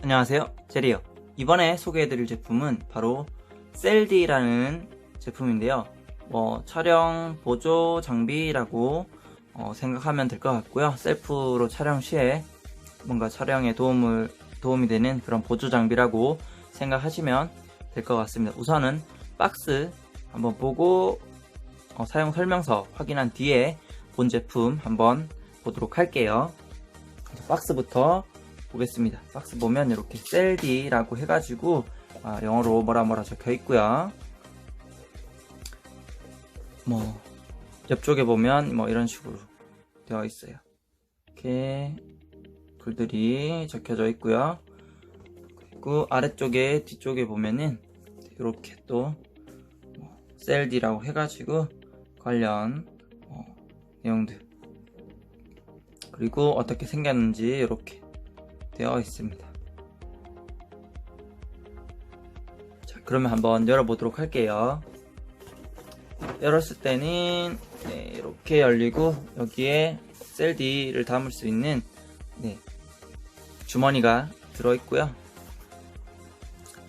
안녕하세요, 제리요. 이번에 소개해드릴 제품은 바로 셀디라는 제품인데요. 촬영 보조 장비라고 생각하면 될 것 같고요. 셀프로 촬영 시에 뭔가 촬영에 도움이 되는 그런 보조 장비라고 생각하시면 될 것 같습니다. 우선은 박스 한번 보고 사용 설명서 확인한 뒤에 본 제품 한번 보도록 할게요. 박스부터 보겠습니다. 박스 보면 이렇게 셀디라고 해가지고 영어로 뭐라 적혀 있고요. 옆쪽에 보면 이런 식으로 되어 있어요. 이렇게 글들이 적혀져 있고요. 그리고 아래쪽에 뒤쪽에 보면은 이렇게 또 셀디라고 해가지고 관련 내용들, 그리고 어떻게 생겼는지 이렇게 되어 있습니다. 자, 그러면 한번 열어보도록 할게요. 열었을 때는 이렇게 열리고 여기에 셀디를 담을 수 있는 주머니가 들어있고요.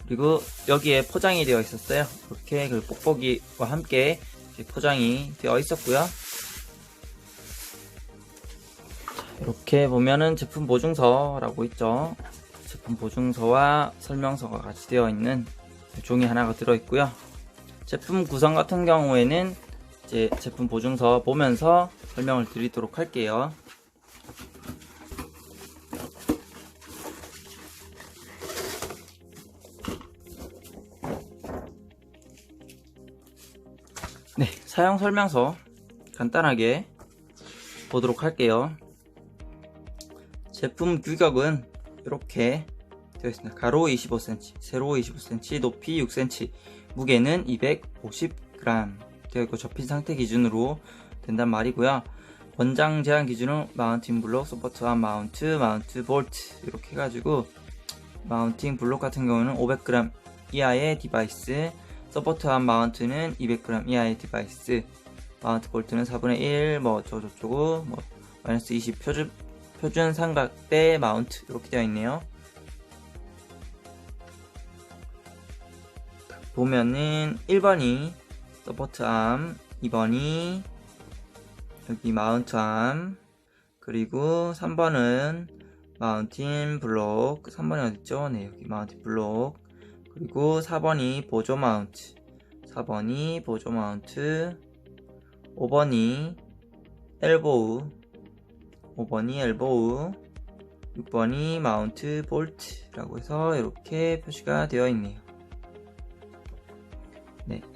그리고 여기에 포장이 되어 있었어요. 이렇게 그 뽁뽁이와 함께 포장이 되어 있었고요. 이렇게 보면은 제품 보증서라고 있죠. 제품 보증서와 설명서가 같이 되어 있는 종이 하나가 들어있고요. 제품 구성 같은 경우에는 이제 제품 보증서 보면서 설명을 드리도록 할게요. 사용 설명서 간단하게 보도록 할게요. 제품 규격은 이렇게 되어 있습니다. 가로 25cm, 세로 25cm, 높이 6cm, 무게는 250g 되어 있고 접힌 상태 기준으로 된단 말이고요. 권장 제한 기준은 마운팅 블록, 서포트 암 마운트 볼트 이렇게 해가지고 마운팅 블록 같은 경우는 500g 이하의 디바이스, 서포트 암 마운트는 200g 이하의 디바이스, 마운트 볼트는 4분의 1 어쩌고저쩌고 마이너스 20 표준 삼각대 마운트 이렇게 되어 있네요. 보면은 1번이 서포트 암, 2번이 여기 마운트 암, 그리고 3번은 마운틴 블록, 3번이 어딨죠? 여기 마운틴 블록, 그리고 4번이 보조 마운트, 4번이 보조 마운트, 5번이 엘보우, 6번이 마운트 볼트라고 해서 이렇게 표시가 되어 있네요.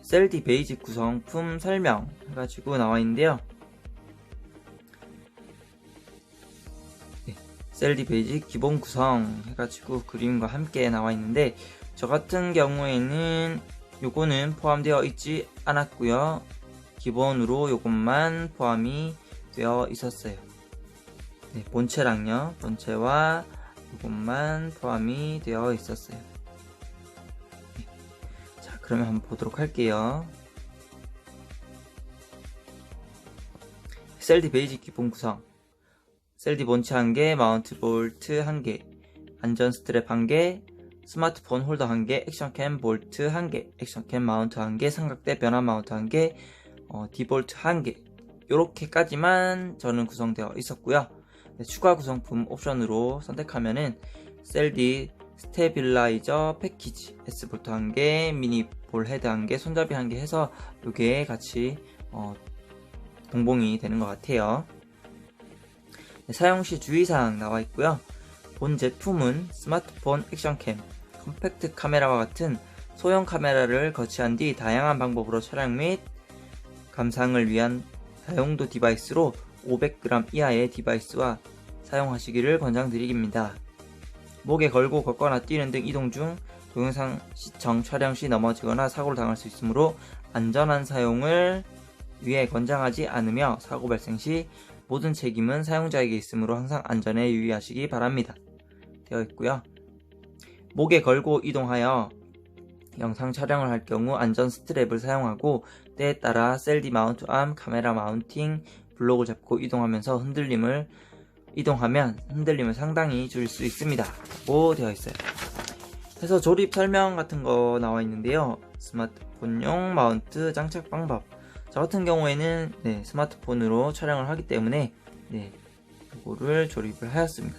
셀디 베이직 구성품 설명 해가지고 나와 있는데요. 셀디 베이직 기본 구성 해가지고 그림과 함께 나와 있는데, 저 같은 경우에는 요거는 포함되어 있지 않았고요. 기본으로 요것만 포함이 되어 있었어요. 본체랑요, 본체와 요것만 포함이 되어 있었어요. 자, 그러면 한번 보도록 할게요. 셀디 베이직 기본 구성: 셀디 본체 1개, 마운트 볼트 1개, 안전 스트랩 1개, 스마트폰 홀더 1개, 액션캠 볼트 1개, 액션캠 마운트 1개, 삼각대 변환 마운트 1개, 디볼트 1개, 요렇게까지만 저는 구성되어 있었고요. 추가 구성품 옵션으로 선택하면은 셀디 스테빌라이저 패키지, S볼트 1개, 미니 볼 헤드 1개, 손잡이 1개 해서 요게 같이 동봉이 되는 것 같아요. 사용시 주의사항 나와 있고요. 본 제품은 스마트폰 액션캠, 컴팩트 카메라와 같은 소형 카메라를 거치한 뒤 다양한 방법으로 촬영 및 감상을 위한 다용도 디바이스로 500g 이하의 디바이스와 사용하시기를 권장드립니다. 목에 걸고 걷거나 뛰는 등 이동 중 동영상 시청, 촬영 시 넘어지거나 사고를 당할 수 있으므로 안전한 사용을 위해 권장하지 않으며 사고 발생 시 모든 책임은 사용자에게 있으므로 항상 안전에 유의하시기 바랍니다. 되어 있고요. 목에 걸고 이동하여 영상 촬영을 할 경우 안전 스트랩을 사용하고 때에 따라 셀디 마운트 암, 카메라 마운팅, 블록을 잡고 이동하면서 이동하면 흔들림을 상당히 줄일 수 있습니다 라고 되어 있어요. 그래서 조립 설명 같은 거 나와 있는데요. 스마트폰용 마운트 장착 방법. 저 같은 경우에는 스마트폰으로 촬영을 하기 때문에 이거를 조립을 하였습니다.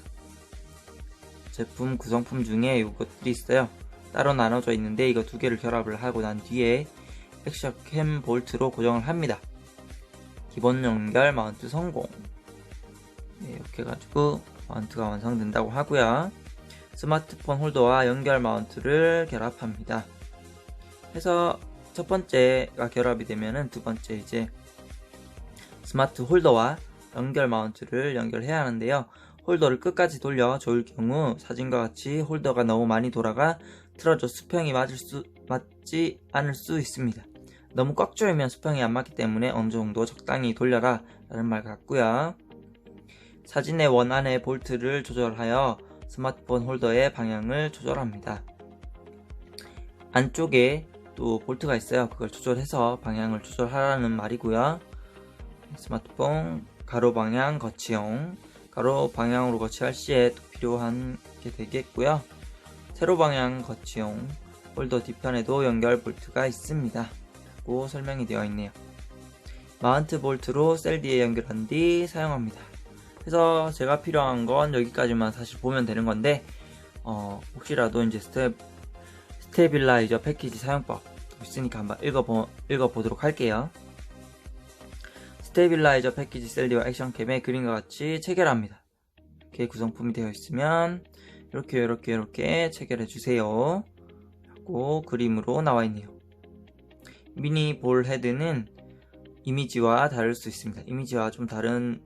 제품 구성품 중에 이것들이 있어요. 따로 나눠져 있는데 이거 두 개를 결합을 하고 난 뒤에 액션캠 볼트로 고정을 합니다. 기본 연결 마운트 성공. 이렇게 해가지고 마운트가 완성된다고 하고요. 스마트폰 홀더와 연결 마운트를 결합합니다. 그래서 첫 번째가 결합이 되면은 두 번째 이제 스마트 홀더와 연결 마운트를 연결해야 하는데요. 홀더를 끝까지 돌려 조일 경우 사진과 같이 홀더가 너무 많이 돌아가 틀어져 수평이 맞지 않을 수 있습니다. 너무 꽉 조이면 수평이 안 맞기 때문에 어느 정도 적당히 돌려라 라는 말 같고요. 사진의 원안의 볼트를 조절하여 스마트폰 홀더의 방향을 조절합니다. 안쪽에 또 볼트가 있어요. 그걸 조절해서 방향을 조절하라는 말이고요. 스마트폰 가로 방향 거치용, 가로 방향으로 거치할 시에 또 필요한 게 되겠고요. 세로 방향 거치용, 홀더 뒤편에도 연결 볼트가 있습니다 라고 설명이 되어 있네요. 마운트 볼트로 셀디에 연결한 뒤 사용합니다. 그래서 제가 필요한 건 여기까지만 사실 보면 되는 건데 혹시라도 이제 스테빌라이저 패키지 사용법 있으니까 한번 읽어보도록 할게요. 스테빌라이저 패키지 셀디와 액션캠의 그림과 같이 체결합니다. 이렇게 구성품이 되어 있으면 이렇게 체결해 주세요 라고 그림으로 나와 있네요. 미니 볼 헤드는 이미지와 다를 수 있습니다. 이미지와 좀 다른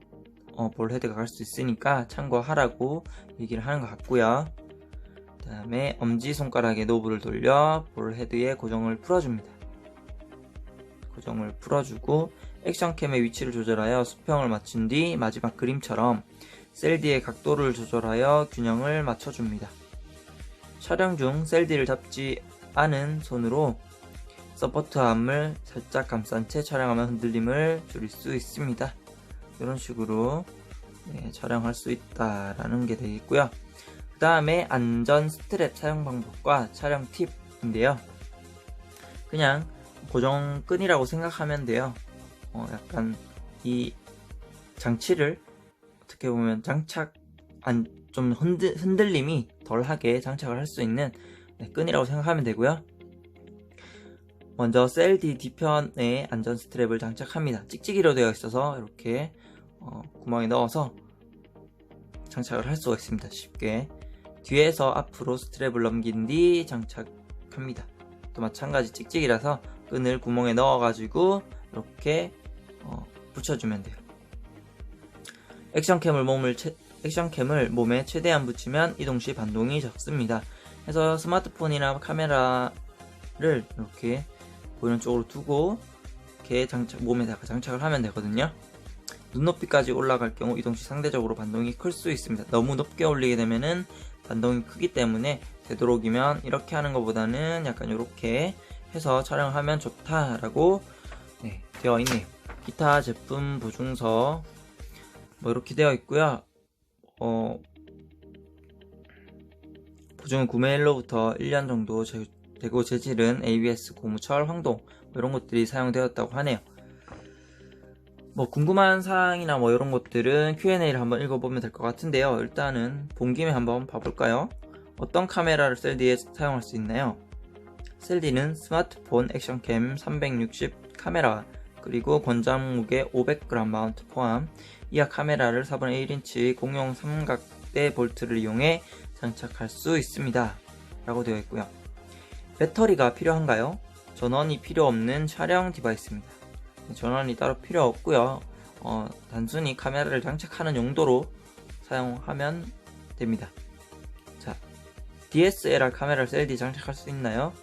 볼 헤드가 갈 수 있으니까 참고하라고 얘기를 하는 것 같고요. 그 다음에 엄지손가락에 노브를 돌려 볼 헤드의 고정을 풀어줍니다. 고정을 풀어주고 액션캠의 위치를 조절하여 수평을 맞춘 뒤 마지막 그림처럼 셀디의 각도를 조절하여 균형을 맞춰줍니다. 촬영 중 셀디를 잡지 않은 손으로 서포트 암을 살짝 감싼 채 촬영하면 흔들림을 줄일 수 있습니다. 이런 식으로 촬영할 수 있다라는 게 되겠고요. 그 다음에 안전 스트랩 사용 방법과 촬영 팁인데요. 그냥 고정끈이라고 생각하면 돼요. 약간 이 장치를 어떻게 보면 좀 흔들림이 덜하게 장착을 할 수 있는 끈이라고 생각하면 되고요. 먼저 셀디 뒤편에 안전 스트랩을 장착합니다. 찍찍이로 되어 있어서 이렇게 구멍에 넣어서 장착을 할 수가 있습니다. 쉽게. 뒤에서 앞으로 스트랩을 넘긴 뒤 장착합니다. 또 마찬가지 찍찍이라서 끈을 구멍에 넣어가지고 이렇게 붙여주면 돼요. 액션캠을 몸에 최대한 붙이면 이동시 반동이 적습니다. 그래서 스마트폰이나 카메라를 이렇게 보이는 쪽으로 두고 이렇게 몸에다가 장착을 하면 되거든요. 눈높이까지 올라갈 경우 이동시 상대적으로 반동이 클 수 있습니다. 너무 높게 올리게 되면은 반동이 크기 때문에 되도록이면 이렇게 하는 것보다는 약간 이렇게 해서 촬영하면 좋다라고 되어 있네요. 기타 제품 보증서 이렇게 되어 있고요. 보증은 구매일로부터 1년 정도 되고 재질은 ABS, 고무철, 황동 이런 것들이 사용되었다고 하네요. 궁금한 사항이나 이런 것들은 Q&A를 한번 읽어보면 될 것 같은데요. 일단은 본 김에 한번 봐볼까요? 어떤 카메라를 셀디에 사용할 수 있나요? 셀디는 스마트폰 액션캠 360 카메라 그리고 권장 무게 500g 마운트 포함 이하 카메라를 4분의 1인치 공용 삼각대 볼트를 이용해 장착할 수 있습니다 라고 되어 있고요. 배터리가 필요한가요? 전원이 필요 없는 촬영 디바이스입니다. 전원이 따로 필요 없고요. 단순히 카메라를 장착하는 용도로 사용하면 됩니다. 자, DSLR 카메라를 셀디에 장착할 수 있나요?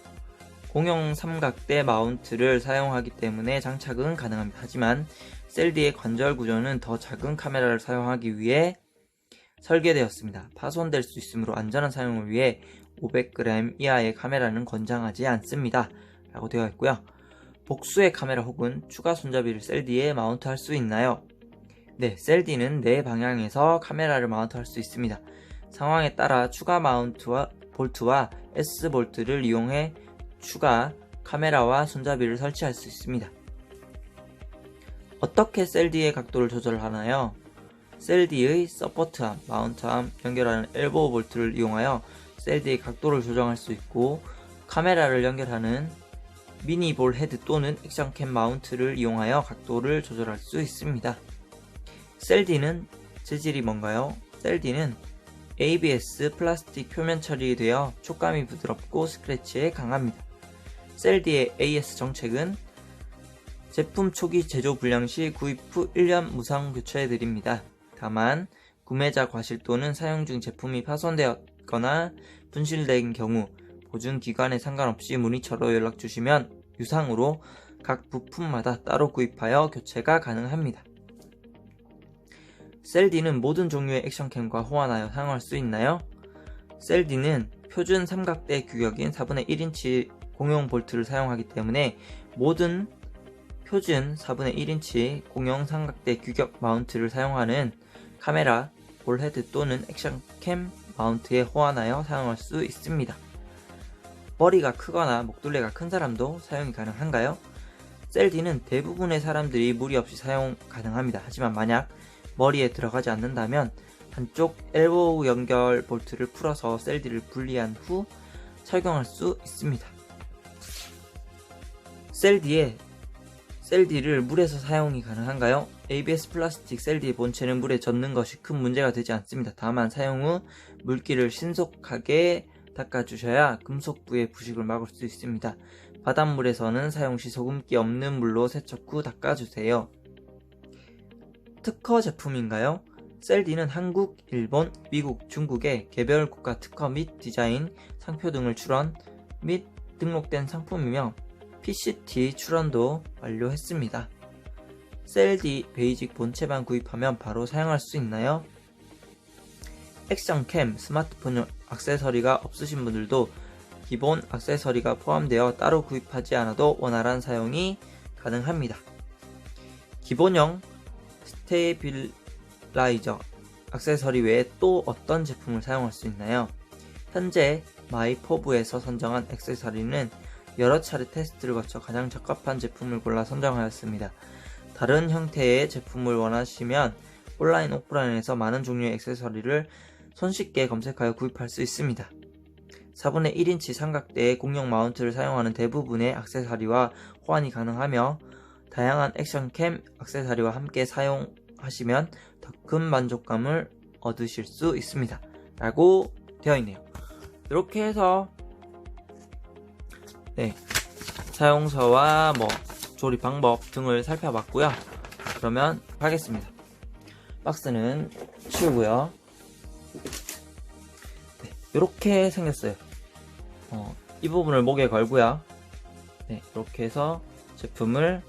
공용 삼각대 마운트를 사용하기 때문에 장착은 가능합니다. 하지만 셀디의 관절 구조는 더 작은 카메라를 사용하기 위해 설계되었습니다. 파손될 수 있으므로 안전한 사용을 위해 500g 이하의 카메라는 권장하지 않습니다. 라고 되어 있고요. 복수의 카메라 혹은 추가 손잡이를 셀디에 마운트할 수 있나요? 네, 셀디는 4방향에서 카메라를 마운트할 수 있습니다. 상황에 따라 추가 마운트와 볼트와 S볼트를 이용해 추가 카메라와 손잡이를 설치할 수 있습니다. 어떻게 셀디의 각도를 조절하나요? 셀디의 서포트암, 마운트암, 연결하는 엘보우 볼트를 이용하여 셀디의 각도를 조정할 수 있고, 카메라를 연결하는 미니볼 헤드 또는 액션캠 마운트를 이용하여 각도를 조절할 수 있습니다. 셀디는 재질이 뭔가요? 셀디는 ABS 플라스틱 표면 처리되어 촉감이 부드럽고 스크래치에 강합니다. 셀디의 AS 정책은 제품 초기 제조 불량 시 구입 후 1년 무상 교체해드립니다. 다만 구매자 과실 또는 사용 중 제품이 파손되었거나 분실된 경우 보증기간에 상관없이 문의처로 연락주시면 유상으로 각 부품마다 따로 구입하여 교체가 가능합니다. 셀디는 모든 종류의 액션캠과 호환하여 사용할 수 있나요? 셀디는 표준 삼각대 규격인 4분의 1인치 공용 볼트를 사용하기 때문에 모든 표준 4분의 1인치 공용 삼각대 규격 마운트를 사용하는 카메라, 볼헤드 또는 액션캠 마운트에 호환하여 사용할 수 있습니다. 머리가 크거나 목둘레가 큰 사람도 사용이 가능한가요? 셀디는 대부분의 사람들이 무리 없이 사용 가능합니다. 하지만 만약 머리에 들어가지 않는다면 한쪽 엘보우 연결 볼트를 풀어서 셀디를 분리한 후 착용할 수 있습니다. 셀디를 물에서 사용이 가능한가요? ABS 플라스틱 셀디의 본체는 물에 젖는 것이 큰 문제가 되지 않습니다. 다만 사용 후 물기를 신속하게 닦아주셔야 금속부의 부식을 막을 수 있습니다. 바닷물에서는 사용 시 소금기 없는 물로 세척 후 닦아주세요. 특허 제품인가요? 셀디는 한국, 일본, 미국, 중국의 개별 국가 특허 및 디자인, 상표 등을 출원 및 등록된 상품이며 PCT 출원도 완료했습니다. 셀디 베이직 본체만 구입하면 바로 사용할 수 있나요? 액션캠, 스마트폰 액세서리가 없으신 분들도 기본 액세서리가 포함되어 따로 구입하지 않아도 원활한 사용이 가능합니다. 기본형 스테빌라이저 액세서리 외에 또 어떤 제품을 사용할 수 있나요? 현재 마이포브에서 선정한 액세서리는 여러 차례 테스트를 거쳐 가장 적합한 제품을 골라 선정하였습니다. 다른 형태의 제품을 원하시면 온라인, 오프라인에서 많은 종류의 액세서리를 손쉽게 검색하여 구입할 수 있습니다. 4분의 1인치 삼각대의 공용 마운트를 사용하는 대부분의 액세서리와 호환이 가능하며 다양한 액션캠 액세서리와 함께 사용하시면 더 큰 만족감을 얻으실 수 있습니다. 라고 되어 있네요. 이렇게 해서 사용서와 조립 방법 등을 살펴봤고요. 그러면 하겠습니다. 박스는 치우고요. 이렇게 생겼어요. 이 부분을 목에 걸고요. 이렇게 해서 제품을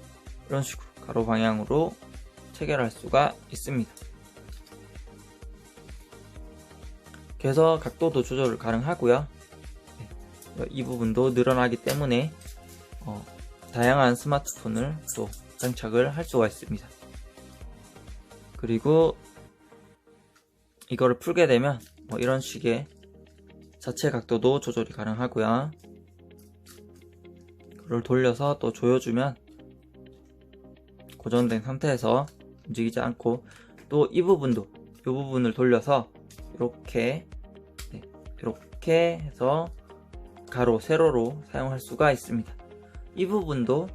이런 식으로 가로 방향으로 체결할 수가 있습니다. 그래서 각도도 조절 가능하고요. 이 부분도 늘어나기 때문에 다양한 스마트폰을 또 장착을 할 수가 있습니다. 그리고 이거를 풀게 되면 이런 식의 자체 각도도 조절이 가능하고요. 그걸 돌려서 또 조여주면 고정된 상태에서 움직이지 않고, 또 이 부분을 돌려서 이렇게 해서 가로, 세로로 사용할 수가 있습니다. 이 부분도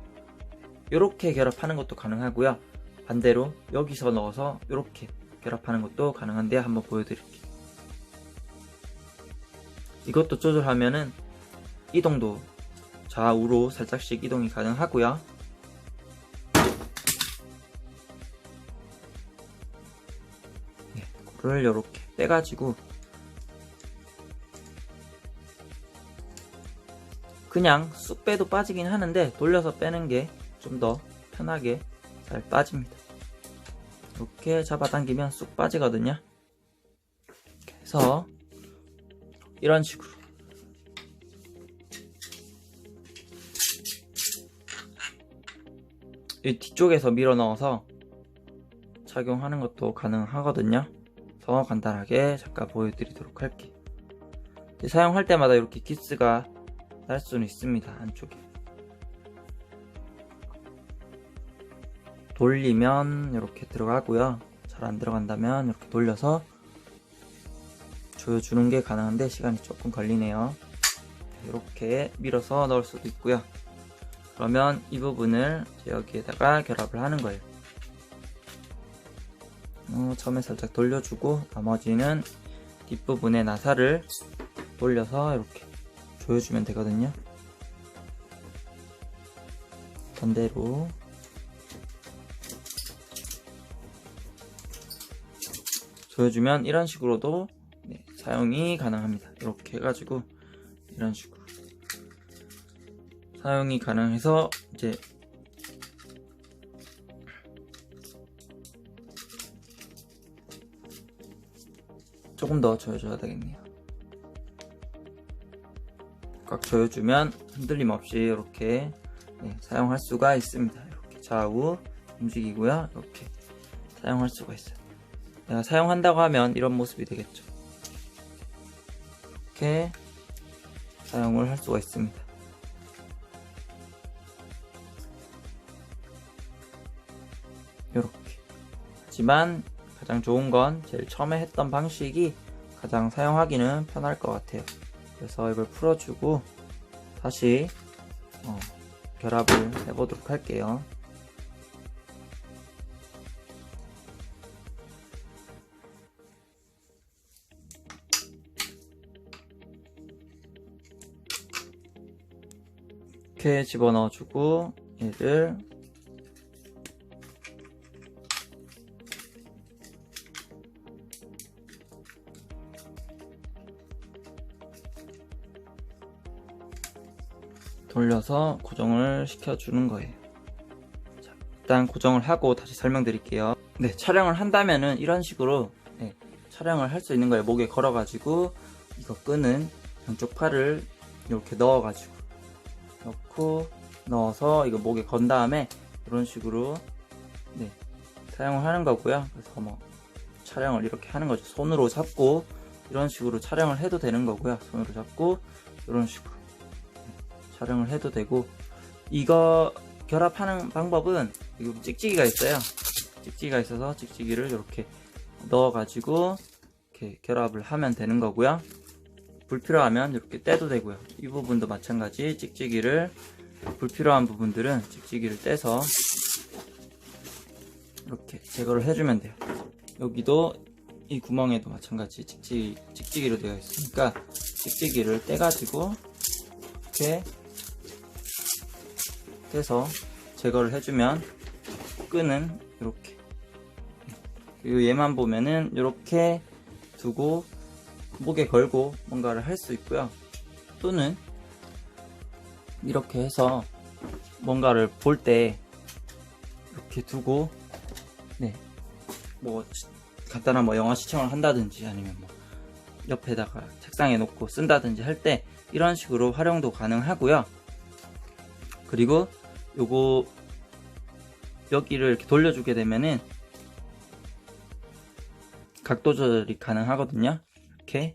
이렇게 결합하는 것도 가능하고요. 반대로 여기서 넣어서 이렇게 결합하는 것도 가능한데 한번 보여드릴게요. 이것도 조절하면은 이동도 좌우로 살짝씩 이동이 가능하고요. 그걸 이렇게 빼가지고 그냥 쑥 빼도 빠지긴 하는데 돌려서 빼는 게 좀 더 편하게 잘 빠집니다. 이렇게 잡아당기면 쑥 빠지거든요. 해서 이런 식으로 이 뒤쪽에서 밀어 넣어서 착용하는 것도 가능하거든요. 더 간단하게 잠깐 보여드리도록 할게요. 사용할 때마다 이렇게 기스가 날 수는 있습니다. 안쪽에 돌리면 이렇게 들어가고요. 잘 안 들어간다면 이렇게 돌려서 조여주는 게 가능한데 시간이 조금 걸리네요. 이렇게 밀어서 넣을 수도 있고요. 그러면 이 부분을 여기에다가 결합을 하는 거예요. 처음에 살짝 돌려주고 나머지는 뒷부분에 나사를 돌려서 이렇게 조여주면 되거든요. 반대로 조여주면 이런 식으로도 사용이 가능합니다. 이렇게 해가지고 이런 식으로 사용이 가능해서 이제 조금 더 조여줘야 되겠네요. 꽉 조여주면 흔들림 없이 이렇게 사용할 수가 있습니다. 이렇게 좌우 움직이고요. 이렇게 사용할 수가 있어요. 내가 사용한다고 하면 이런 모습이 되겠죠. 이렇게 사용을 할 수가 있습니다. 이렇게. 하지만 가장 좋은 건 제일 처음에 했던 방식이 가장 사용하기는 편할 것 같아요. 그래서 이걸 풀어주고 다시 결합을 해보도록 할게요. 이렇게 집어넣어주고 얘를 돌려서 고정을 시켜주는 거예요. 자, 일단 고정을 하고 다시 설명드릴게요. 촬영을 한다면은 이런 식으로 촬영을 할 수 있는 거예요. 목에 걸어가지고 이거 끄는 양쪽 팔을 이렇게 넣어서 이거 목에 건 다음에 이런 식으로 사용을 하는 거고요. 그래서 뭐 촬영을 이렇게 하는 거죠. 손으로 잡고 이런 식으로 촬영을 해도 되는 거고요. 손으로 잡고 이런 식으로 촬영을 해도 되고, 이거 결합하는 방법은 이거 찍찍이가 있어요. 찍찍이가 있어서 찍찍이를 이렇게 넣어가지고 이렇게 결합을 하면 되는 거고요. 불필요하면 이렇게 떼도 되고요. 이 부분도 마찬가지 찍찍이를 불필요한 부분들은 찍찍이를 떼서 이렇게 제거를 해주면 돼요. 여기도 이 구멍에도 마찬가지 찍찍이로 되어 있으니까 찍찍이를 떼가지고 이렇게 떼서 제거를 해주면 끈은 이렇게, 그리고 얘만 보면은 이렇게 두고 목에 걸고 뭔가를 할 수 있고요. 또는 이렇게 해서 뭔가를 볼 때 이렇게 두고 뭐 간단한 뭐 영화 시청을 한다든지 아니면 뭐 옆에다가 책상에 놓고 쓴다든지 할 때 이런 식으로 활용도 가능하고요. 그리고 요거 여기를 이렇게 돌려주게 되면은 각도 조절이 가능하거든요. 이렇게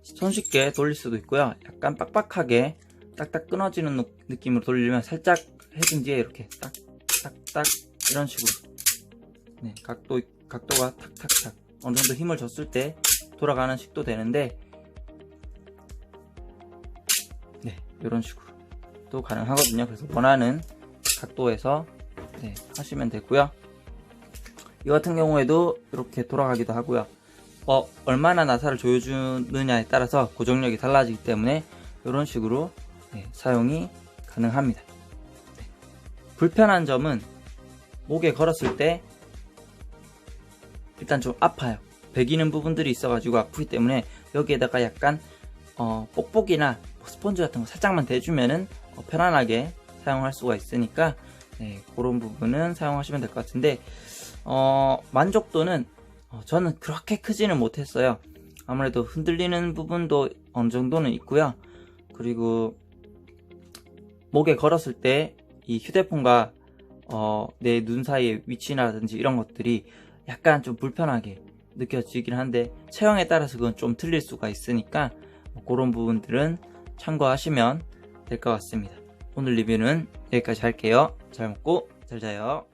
손쉽게 돌릴 수도 있고요. 약간 빡빡하게 딱딱 끊어지는 느낌으로 돌리면 살짝 해준 뒤에 이렇게 딱딱딱 이런 식으로 각도가 탁탁탁 어느 정도 힘을 줬을 때 돌아가는 식도 되는데 이런 식으로 또 가능하거든요. 그래서 원하는 각도에서 하시면 되고요. 이 같은 경우에도 이렇게 돌아가기도 하고요. 얼마나 나사를 조여주느냐에 따라서 고정력이 달라지기 때문에 이런 식으로 사용이 가능합니다. 불편한 점은 목에 걸었을 때 일단 좀 아파요. 베기는 부분들이 있어가지고 아프기 때문에 여기에다가 약간 뽁뽁이나 스펀지 같은 거 살짝만 대주면은 편안하게 사용할 수가 있으니까 그런 부분은 사용하시면 될 것 같은데 만족도는 저는 그렇게 크지는 못했어요. 아무래도 흔들리는 부분도 어느 정도는 있고요. 그리고 목에 걸었을 때 이 휴대폰과 내 눈 사이의 위치라든지 이런 것들이 약간 좀 불편하게 느껴지긴 한데 체형에 따라서 그건 좀 틀릴 수가 있으니까 그런 부분들은 참고하시면 될 것 같습니다. 오늘 리뷰는 여기까지 할게요. 잘 먹고 잘 자요.